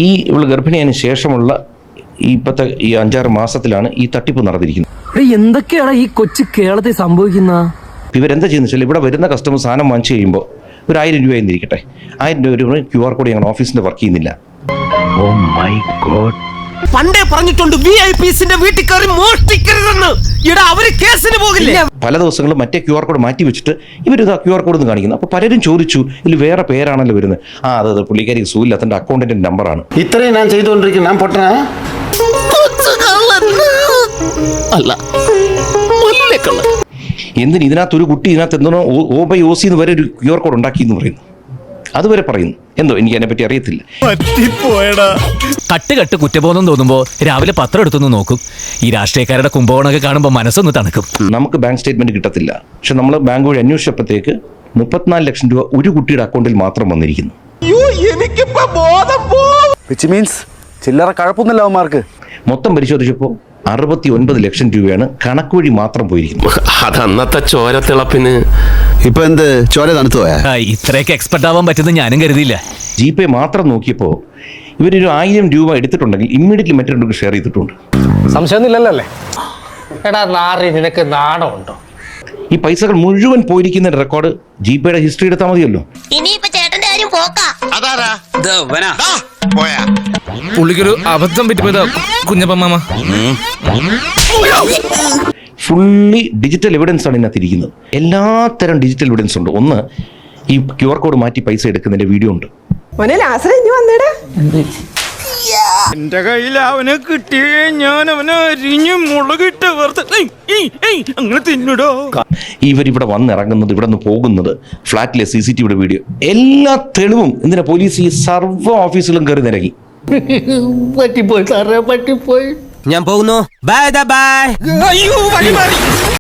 ഈ ഇവൾ ഗർഭിണിയതിനു ശേഷമുള്ള ഇപ്പോഴത്തെ ഈ 5-6 മാസത്തിലാണ് ഈ തട്ടിപ്പ് നടന്നിരിക്കുന്നത്. എന്തൊക്കെയാണ് ഈ കൊച്ചു കേരളത്തിൽ സംഭവിക്കുന്ന? ഇവരെന്താ ചെയ്യുന്ന വെച്ചാൽ ഇവിടെ വരുന്ന കസ്റ്റമർ സാധനം വാങ്ങിച്ചു കഴിയുമ്പോൾ ഒരു 1000 രൂപ എന്നിരിക്കട്ടെ, 1000 രൂപ QR കോഡ് ഞങ്ങളുടെ ഓഫീസിന്റെ വർക്ക് ചെയ്യുന്നില്ല. ഓ മൈ ഗോഡ്, പണ്ടേ പറഞ്ഞിട്ടുണ്ട് VIPസിന്റെ വീട്ടിൽ കയറി മോഷ്ടിക്കരുതെന്ന്. ഇവിടെ അവര് കേസിന് പോകില്ല. പല ദിവസങ്ങളും മറ്റേ QR കോഡ് മാറ്റി വെച്ചിട്ട് ഇവരിത് QR കോഡ് ഒന്ന് കാണിക്കുന്നു. അപ്പോൾ പലരും ചോദിച്ചു, ഇതിൽ വേറെ പേരാണല്ലോ വരുന്നത്. അത് പുള്ളിക്കാരിക്ക് സൂയില്ലാത്തതിന്റെ അക്കൗണ്ടിന്റെ നമ്പറാണ്. ഇത്രയും ഞാൻ ചെയ്തുകൊണ്ടിരിക്കുന്നു, ഞാൻ പൊട്ടനാ അല്ല. എന്തിന് ഇതിനകത്ത് ഒരു കുട്ടി ഇതിനകത്ത് എന്തോ OBOC എന്ന് വരെ ഒരു QR കോഡ് ഉണ്ടാക്കി എന്ന് പറയുന്നു. അതുവരെ പറയുന്നു. എന്തോ എനിക്ക് അതിനെപ്പറ്റി അറിയത്തില്ല. കട്ട് കുറ്റബോധം തോന്നുമ്പോ രാവിലെ പത്രം എടുത്തൊന്ന് നോക്കും. ഈ രാഷ്ട്രീയക്കാരുടെ കുംഭകോണൊക്കെ കാണുമ്പോൾ മനസ്സൊന്ന് തണുക്കും. നമുക്ക് ബാങ്ക് സ്റ്റേറ്റ്മെന്റ് കിട്ടത്തില്ല. പക്ഷെ നമ്മൾ ബാങ്ക് വഴി അന്വേഷിച്ചപ്പോഴത്തേക്ക് 34 ലക്ഷം രൂപ ഒരു കുട്ടിയുടെ അക്കൗണ്ടിൽ മാത്രം വന്നിരിക്കുന്നു. ചില്ലറ കഴപ്പൊന്നുമില്ല അവന്മാർക്ക്. മൊത്തം പരിശോധിച്ചപ്പോൾ 69 ലക്ഷം രൂപയാണ് കണക്ക് വഴി മാത്രം പോയിരിക്കുന്നത്. അതന്നത്തെ ചോരത്തിളപ്പിന് ഇപ്പൊ എന്ത് ചോര തണുത്തു പോയാ? ഇത്രയൊക്കെ എക്സ്പെർട്ട് ആവാൻ പറ്റുന്ന ഞാനും കരുതിയില്ല. GPay മാത്രം നോക്കിയപ്പോൾ ഇവരൊരു 1000 രൂപ എടുത്തിട്ടുണ്ടെങ്കിൽ ഇമ്മീഡിയറ്റ്ലി മറ്റൊരു ഷെയർ ചെയ്തിട്ടുണ്ട്. സംശയമൊന്നുമില്ലല്ലേ? എടാ നാറി, നിനക്ക് നാണമുണ്ടോ? ഈ പൈസകൾ മുഴുവൻ പോയിരിക്കുന്ന റെക്കോർഡ് GPayയുടെ ഹിസ്റ്ററി എടുത്താൽ മതിയല്ലോ. ഇനിയിപ്പോ ചേട്ടന്റെ കാര്യം പോക്കാ. പുള്ളിക്കൊരു അബദ്ധം പറ്റിപ്പോയതാ കുഞ്ഞപ്പൻ മാമ. ഫുള്ളി ഡിജിറ്റൽ എവിഡൻസ് ആണ് ഇതിനകത്ത് ഇരിക്കുന്നത്. എല്ലാത്തരം ഡിജിറ്റൽ എവിഡൻസ് ഉണ്ട്. ഒന്ന്, ഈ QR കോഡ് മാറ്റി പൈസ എടുക്കുന്നതിന്റെ വീഡിയോ ഉണ്ട്. എന്റെ കയ്യിൽ അവനെ കിട്ടിയേ ഞാൻ അവനെ അരിഞ്ഞ് മുളകിട്ട് അങ്ങനെ തിന്നിടോ. ഇവരിവിടെ വന്നിറങ്ങുന്നത്, ഇവിടെ നിന്ന് പോകുന്നത്, ഫ്ലാറ്റിലെ CCTV വീഡിയോ, എല്ലാ തെളിവും എന്തിനാ പോലീസ് ഈ സർവ്വ ഓഫീസിലും കയറി നിരങ്ങി. പറ്റിപ്പോയി സാറേ, പറ്റിപ്പോയി. ഞാൻ പോകുന്നു. ബൈ.